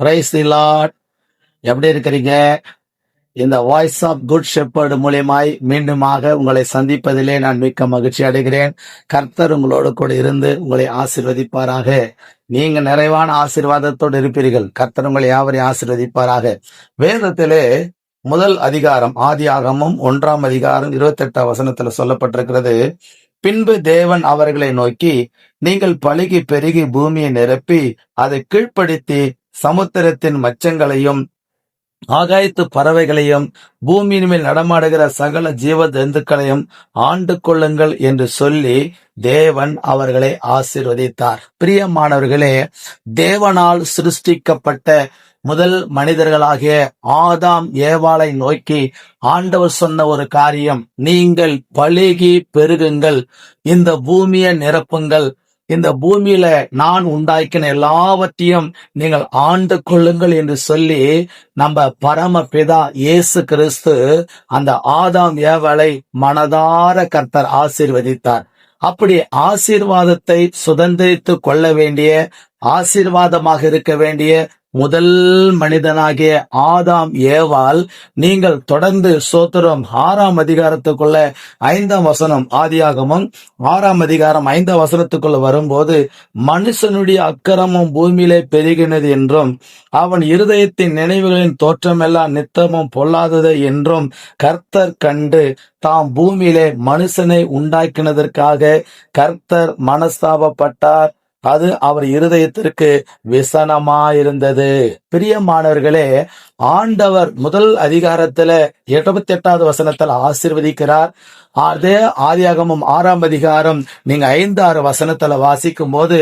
Praise the Lord. எப்படி இருக்கிறீங்க? இந்த வாய்ஸ் ஆஃப் குட் ஷெப்பர்டு மூலியமாய் மீண்டுமாக உங்களை சந்திப்பதிலே நான் மிக்க மகிழ்ச்சி அடைகிறேன். கர்த்தர் உங்களோடு கூட இருந்து உங்களை ஆசீர்வதிப்பாராக. நீங்க நிறைவான ஆசீர்வாதத்தோடு இருப்பீர்கள். கர்த்தர் உங்களை யாவரையும் ஆசீர்வதிப்பாராக. வேதத்திலே முதல் அதிகாரம் ஆதியாகமம் 1ஆம் அதிகாரம் 28ஆம் வசனத்துல சொல்லப்பட்டிருக்கிறது. பின்பு தேவன் அவர்களை நோக்கி, நீங்கள் பலுகி பெருகி பூமியை நிரப்பி அதை கீழ்ப்படுத்தி சமுத்திரத்தின் மச்சங்களையும் ஆகாயத்து பறவைகளையும் பூமியின் மேல் நடமாடுகிற சகல ஜீவ ஜந்துக்களையும் ஆண்டு கொள்ளுங்கள் என்று சொல்லி தேவன் அவர்களை ஆசீர்வதித்தார். பிரியமானவர்களே, தேவனால் சிருஷ்டிக்கப்பட்ட முதல் மனிதர்களாகிய ஆதாம் ஏவாளை நோக்கி ஆண்டவர் சொன்ன ஒரு காரியம், நீங்கள் பலுகி பெருகுங்கள், இந்த பூமியை நிரப்புங்கள், இந்த பூமியில நான் உண்டாக்கின எல்லாவற்றையும் நீங்கள் ஆண்டு கொள்ளுங்கள் என்று சொல்லி நம்ம பரமபிதா இயேசு கிறிஸ்து அந்த ஆதாம் ஏவாளை மனதார கர்த்தர் ஆசீர்வதித்தார். அப்படி ஆசீர்வாதத்தை சுதந்திரித்து கொள்ள வேண்டிய, ஆசீர்வாதமாக இருக்க வேண்டிய முதல் மனிதனாகிய ஆதாம் ஏவாள், நீங்கள் தொடர்ந்து சோத்திரம் 6ஆம் அதிகாரத்துக்குள்ள 5ஆம் வசனம், ஆதியாகமம் 6ஆம் அதிகாரம் 5ஆம் வசனத்துக்குள்ள வரும்போது, மனுஷனுடைய அக்கிரமம் பூமியிலே பெருகினது என்றும் அவன் இருதயத்தின் நினைவுகளின் தோற்றமெல்லாம் நித்தமும் பொல்லாதது என்றும் கர்த்தர் கண்டு தாம் பூமியிலே மனுஷனை உண்டாக்கினதற்காக கர்த்தர் மனஸ்தாபப்பட்டார். அது அவர் இருதயத்திற்கு விசனமாயிருந்தது. பிரியமானவர்களே, ஆண்டவர் முதல் அதிகாரத்துல 78ஆவது வசனத்தில் ஆசீர்வதிக்கிறார். அதே ஆதியாகமம் 6ஆம் அதிகாரம் நீங்க 5-6 வசனத்துல வாசிக்கும் போது,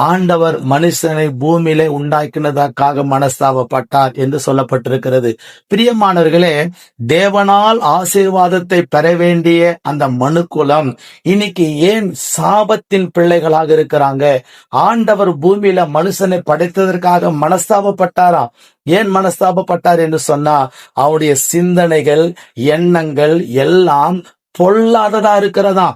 ஆண்டவர் மனுஷனை பூமியிலே உண்டாக்கினதற்காக மனஸ்தாபப்பட்டார் என்று சொல்லப்பட்டிருக்கிறது. பிரியமானவர்களே, தேவனால் ஆசீர்வாதத்தை பெற வேண்டிய அந்த மனுக்குலம் இன்னைக்கு ஏன் சாபத்தின் பிள்ளைகளாக இருக்கிறாங்க? ஆண்டவர் பூமியில மனுஷனை படைத்ததற்காக மனஸ்தாபப்பட்டாராம். ஏன் மனஸ்தாபப்பட்டார் என்று சொன்னா, அவருடைய சிந்தனைகள், எண்ணங்கள் எல்லாம் பொல்லாததா இருக்கிறதா,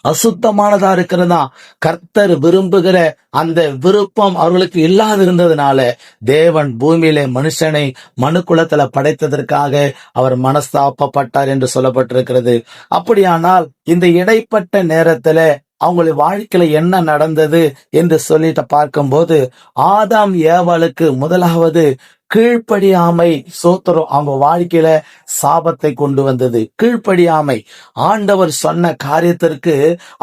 அசுத்தமானதா இருக்கிறதா. கர்த்தர் விரும்புகிற அந்த விருப்பம் அவர்களுக்கு இல்லாதிருந்ததுனால தேவன் பூமியிலே மனுஷனை மனுக்குலத்துல படைத்ததற்காக அவர் மனஸ்தாபப்பட்டார் என்று சொல்லப்பட்டிருக்கிறது. அப்படியானால் இந்த இடைப்பட்ட நேரத்துல அவங்களுடைய வாழ்க்கையில என்ன நடந்தது என்று சொல்லிட்டு பார்க்கும்போது, ஆதாம் ஏவாளுக்கு முதலாவது கீழ்ப்படியாமை சோத்திரம் அவங்க வாழ்க்கையில சாபத்தை கொண்டு வந்தது. கீழ்ப்படியாமை, ஆண்டவர் சொன்ன காரியத்திற்கு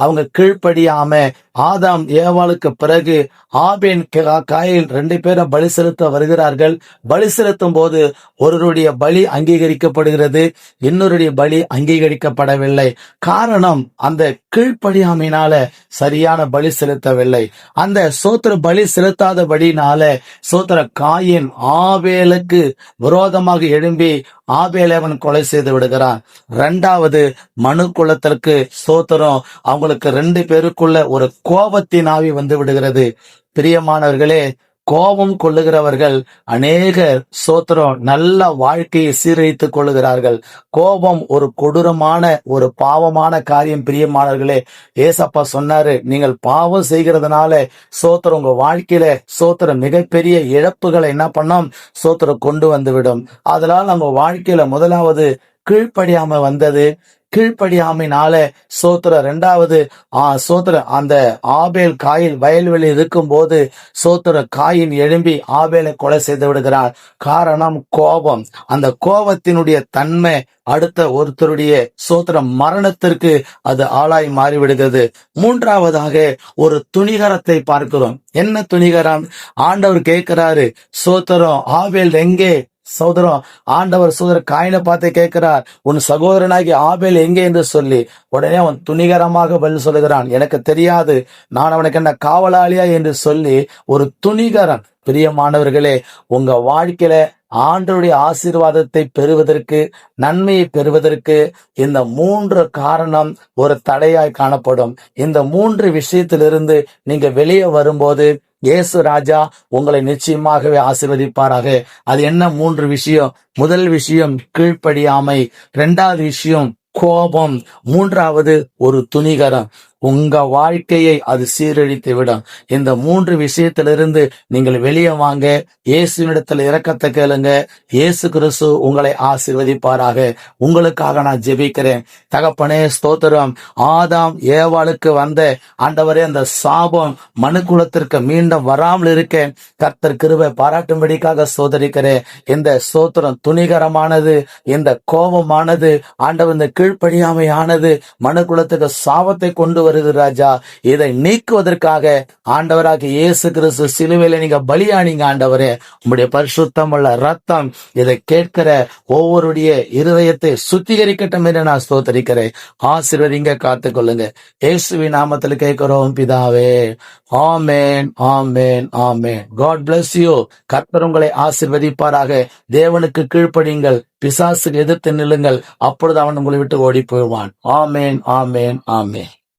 அவங்க கீழ்ப்படியாம ஆதாம் ஏவாளுக்கு பிறகு ஆபேல் காயில் 2 பேரும் பலி செலுத்த வருகிறார்கள். பலி செலுத்தும் போது ஒருவருடைய பலி அங்கீகரிக்கப்படுகிறது, இன்னொருடைய பலி அங்கீகரிக்கப்படவில்லை. காரணம், அந்த கீழ்ப்படியாமையினால சரியான பலி செலுத்தவில்லை. அந்த சோத்திர பலி செலுத்தாதபடினால சோத்திர காயின் ஆபேலுக்கு விரோதமாக எழும்பி ஆபேலை அவன் கொலை செய்து விடுகிறான். 2வது மனு குலத்திற்கு சோத்திரம் அவங்களுக்கு 2 பேருக்குள்ள ஒரு கோபத்தின் ஆவி வந்து விடுகிறது. பிரியமானவர்களே, கோபம் கொள்ளுகிறவர்கள் அநேகர் சோத்திரம் நல்ல வாழ்க்கையை சீரழித்துக் கொள்ளுகிறார்கள். கோபம் ஒரு கொடூரமான ஒரு பாவமான காரியம். பிரியமானவர்களே, ஏசப்பா சொன்னாரு, நீங்கள் பாவம் செய்கிறதுனால சோத்திரம் உங்க வாழ்க்கையில சோத்திரம் மிகப்பெரிய இழப்புகளை என்ன பண்ணோம், சோத்திரம் கொண்டு வந்து விடும். அதனால நம்ம வாழ்க்கையில முதலாவது கீழ்ப்படியாம வந்தது. கீழ்ப்படியாமையினால சோத்திர 2வது சோத்திர அந்த ஆபேல் காயில் வயல்வெளி இருக்கும் போது சோத்திர காயின் எழும்பி ஆபேலை கொலை செய்து விடுகிறார். காரணம் கோபம். அந்த கோபத்தினுடைய தன்மை அடுத்த ஒருத்தருடைய சோத்திர மரணத்திற்கு அது ஆளாய் மாறிவிடுகிறது. 3வதாக ஒரு துணிகரத்தை பார்க்கிறோம். என்ன துணிகரம்? ஆண்டவர் கேட்கிறாரு, சோத்திரம் ஆபேல் எங்கே? சகோதரம், ஆண்டவர் சோதர காயினை பார்த்து கேட்கிறார், உன் சகோதரனாகி ஆபேல் எங்கே என்று சொல்லி. உடனே அவன் துணிகரமாக பதில் சொல்லுகிறான், எனக்கு தெரியாது, நான் அவனுக்கு என்ன காவலாளியா என்று சொல்லி ஒரு துணிகரன். பிரியமானவர்களே, உங்க வாழ்க்கையில ஆண்டவருடைய ஆசீர்வாதத்தை பெறுவதற்கு, நன்மையை பெறுவதற்கு இந்த 3 காரணம் ஒரு தடையாய் காணப்படும். இந்த 3 விஷயத்திலிருந்து நீங்க வெளியே வரும்போது இயேசு ராஜா உங்களை நிச்சயமாகவே ஆசீர்வதிப்பாராக. அது என்ன 3 விஷயம்? முதல் விஷயம் கீழ்ப்படியாமை, 2வது விஷயம் கோபம், 3வது ஒரு துணிகரம். உங்க வாழ்க்கையை அது சீரழித்து விடும். இந்த 3 விஷயத்திலிருந்து நீங்கள் வெளியே வாங்க. இயேசுவினிடத்தில் இரக்கத்தை கேளுங்க. இயேசு கிறிஸ்து உங்களை ஆசீர்வதிப்பாராக. உங்களுக்காக நான் ஜெபிக்கிறேன். தகப்பனே ஸ்தோத்திரம். ஆதாம் ஏவாளுக்கு வந்த ஆண்டவரே அந்த சாபம் மனுக்குலத்திற்கு மீண்டும் வராமல் இருக்க கர்த்தர் கிருபை பாராட்டும்படிக்காக சோதரிக்கிறேன். இந்த ஸ்தோத்திரம் துணிகரமானது, இந்த கோபமானது, ஆண்டவர் இந்த கீழ்ப்படியாமையானது மனுக்குலத்துக்கு சாபத்தை கொண்டு வருது ராஜா. இதை நீக்குவதற்காக ஆண்டவராக இயேசு கிறிஸ்து சிலுவையில நீங்க பலியானீங்க ஆண்டவரே. உம்முடைய பரிசுத்தமுள்ள ரத்தம் இதை கேட்கிற ஒவ்வொருடைய இருதயத்தை சுத்திகரிக்கட்டும் என்று நான் ஸ்தோத்தரிக்கிறேன். ஆசீர்வதிங்க, காத்துக்கொள்ளுங்க. இயேசுவின் நாமத்தில் கேட்கிறோம் பிதாவே. Amen, amen, amen. God bless you. கர்த்தர் உங்களை ஆசீர்வதிப்பாராக. தேவனுக்கு கீழ்ப்படியுங்கள், பிசாசுக்கு எதிர்த்து நில்லுங்கள், அப்பொழுது அவன் உங்களை விட்டு ஓடி போவான். ஆமென், ஆமென், ஆமென்.